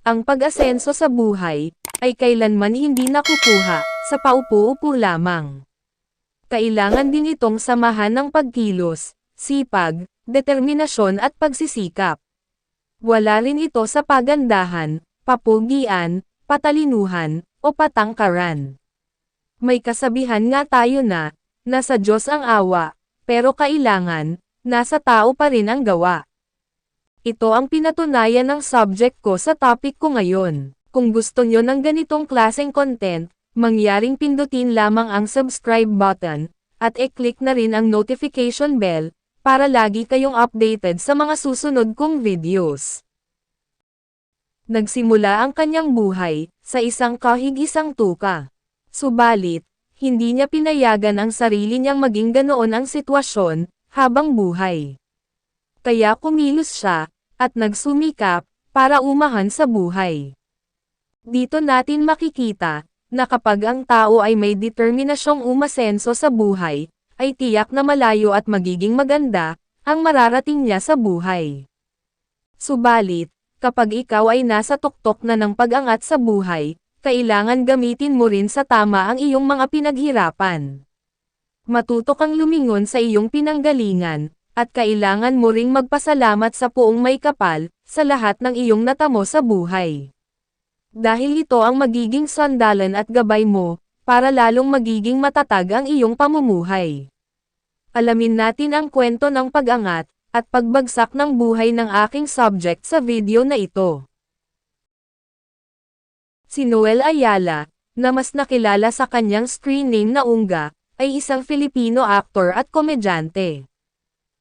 Ang pag-asenso sa buhay, ay kailanman hindi nakukuha, sa paupo-upo lamang. Kailangan din itong samahan ng pagkilos, sipag, determinasyon at pagsisikap. Wala rin ito sa pagandahan, papugian, patalinuhan, o patangkaran. May kasabihan nga tayo na, nasa Diyos ang awa, pero kailangan, nasa tao pa rin ang gawa. Ito ang pinatunayan ng subject ko sa topic ko ngayon. Kung gusto nyo ng ganitong klaseng content, mangyaring pindutin lamang ang subscribe button, at i-click na rin ang notification bell, para lagi kayong updated sa mga susunod kong videos. Nagsimula ang kanyang buhay, sa isang kahig-isang tuka. Subalit, hindi niya pinayagan ang sarili niyang maging ganoon ang sitwasyon, habang buhay. Kaya kumilos siya, at nagsumikap, para umahan sa buhay. Dito natin makikita, na kapag ang tao ay may determinasyong umasenso sa buhay, ay tiyak na malayo at magiging maganda, ang mararating niya sa buhay. Subalit, kapag ikaw ay nasa tuktok na ng pag-angat sa buhay, kailangan gamitin mo rin sa tama ang iyong mga pinaghirapan. Matuto kang lumingon sa iyong pinanggalingan, at kailangan mo ring magpasalamat sa Poong May Kapal, sa lahat ng iyong natamo sa buhay. Dahil ito ang magiging sandalan at gabay mo, para lalong magiging matatag ang iyong pamumuhay. Alamin natin ang kwento ng pag-angat, at pagbagsak ng buhay ng aking subject sa video na ito. Si Noel Ayala, na mas nakilala sa kanyang screen name na Unga, ay isang Filipino actor at komedyante.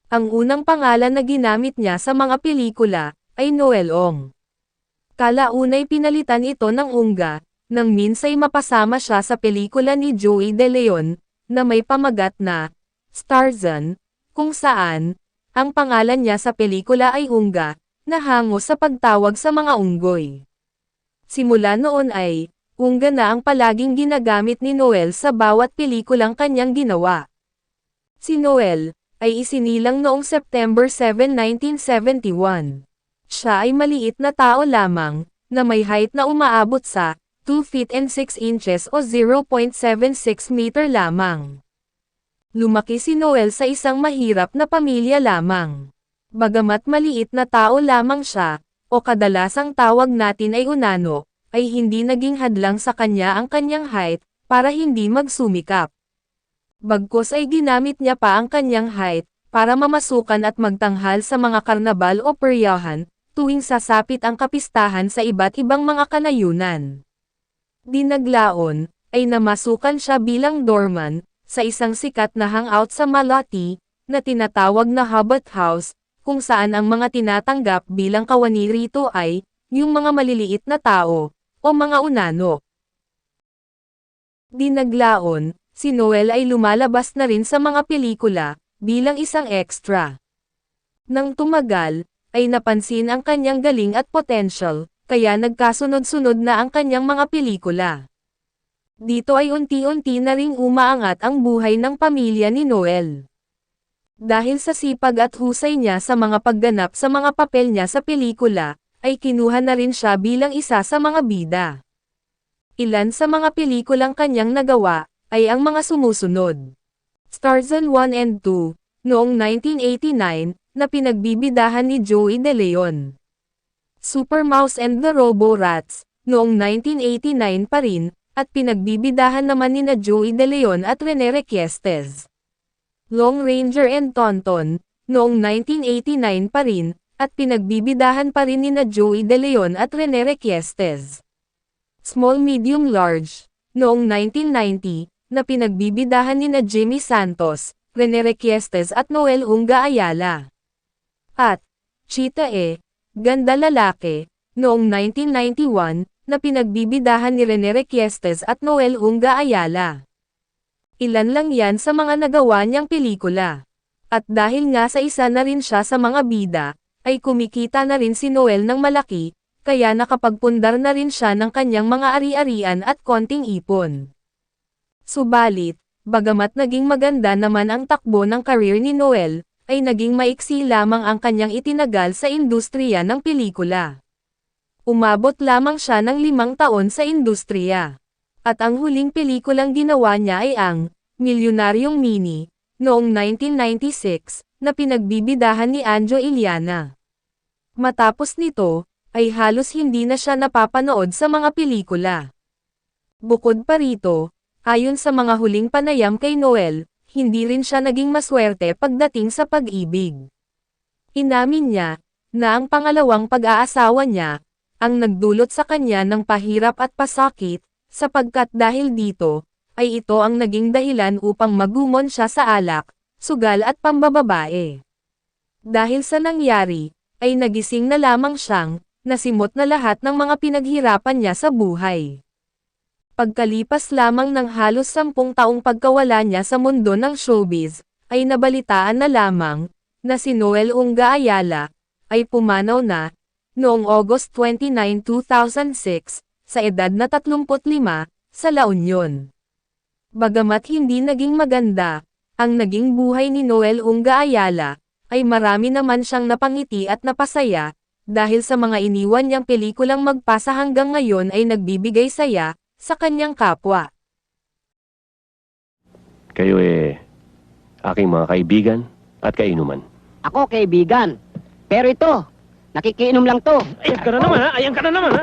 Ang unang pangalan na ginamit niya sa mga pelikula, ay Noel Ong. Kalaunay pinalitan ito ng Unga, nang minsay mapasama siya sa pelikula ni Joey De Leon, na may pamagat na, Starzan, kung saan, ang pangalan niya sa pelikula ay Unga, na hango sa pagtawag sa mga unggoy. Simula noon ay, Unga na ang palaging ginagamit ni Noel sa bawat pelikulang kanyang ginawa. Si Noel, ay isinilang noong September 7, 1971. Siya ay maliit na tao lamang, na may height na umaabot sa 2 feet and 6 inches o 0.76 meter lamang. Lumaki si Noel sa isang mahirap na pamilya lamang. Bagamat maliit na tao lamang siya, o kadalasang tawag natin ay unano, ay hindi naging hadlang sa kanya ang kanyang height, para hindi magsumikap. Bagkus ay ginamit niya pa ang kanyang height, para mamasukan at magtanghal sa mga karnabal o peryahan, tuwing sasapit ang kapistahan sa iba't ibang mga kanayunan. Dinaglaon, ay namasukan siya bilang doorman, sa isang sikat na hangout sa Malati, na tinatawag na Hubbard House, kung saan ang mga tinatanggap bilang kawani rito ay, yung mga maliliit na tao, o mga unano. Dinaglaon, si Noel ay lumalabas na rin sa mga pelikula, bilang isang extra. Nang tumagal, ay napansin ang kanyang galing at potential, kaya nagkasunod-sunod na ang kanyang mga pelikula. Dito ay unti-unti na ring umaangat ang buhay ng pamilya ni Noel. Dahil sa sipag at husay niya sa mga pagganap sa mga papel niya sa pelikula, ay kinuha na rin siya bilang isa sa mga bida. Ilan sa mga pelikulang kanyang nagawa, ay ang mga sumusunod. Starzan 1 and 2, noong 1989, na pinagbibidahan ni Joey De Leon. Super Mouse and the Robo-Rats, noong 1989 pa rin, at pinagbibidahan naman nina Joey De Leon at Rene Requiestes. Long Ranger and Tonton, noong 1989 pa rin, at pinagbibidahan pa rin nina Joey De Leon at Rene Requiestes. Small Medium Large, noong 1990, na pinagbibidahan nina Jimmy Santos, Rene Requiestes at Noel Unga Ayala. At, Chita Ganda Lalaki, noong 1991, na pinagbibidahan ni Rene Requiestes at Noel Unga Ayala. Ilan lang yan sa mga nagawa niyang pelikula. At dahil nga sa isa na rin siya sa mga bida, ay kumikita na rin si Noel ng malaki, kaya nakapagpundar na rin siya ng kanyang mga ari-arian at konting ipon. Subalit, bagamat naging maganda naman ang takbo ng career ni Noel, ay naging maiksi lamang ang kanyang itinagal sa industriya ng pelikula. Umabot lamang siya ng 5 taon sa industriya. At ang huling pelikulang ginawa niya ay ang Milyonaryong Mini, noong 1996, na pinagbibidahan ni Anjo Iliana. Matapos nito, ay halos hindi na siya napapanood sa mga pelikula. Bukod pa rito, ayon sa mga huling panayam kay Noel, hindi rin siya naging maswerte pagdating sa pag-ibig. Inamin niya, na ang pangalawang pag-aasawa niya, ang nagdulot sa kanya ng pahirap at pasakit, sapagkat dahil dito, ay ito ang naging dahilan upang magumon siya sa alak, sugal at pambababae. Dahil sa nangyari, ay nagising na lamang siyang, nasimot na lahat ng mga pinaghirapan niya sa buhay. Pagkalipas lamang ng halos 10 taong pagkawala niya sa mundo ng showbiz, ay nabalitaan na lamang, na si Noel Unga Ayala, ay pumanaw na, noong August 29, 2006, sa edad na 35, sa La Union. Bagamat hindi naging maganda, ang naging buhay ni Noel Unga Ayala, ay marami naman siyang napangiti at napasaya, dahil sa mga iniwan niyang pelikulang magpasa hanggang ngayon ay nagbibigay saya, sa kanyang kapwa. Kayo aking mga kaibigan at kainuman. Ako kaibigan. Pero ito, nakikiinom lang to. Ayan ka na naman ha! Ayan ka na naman ha!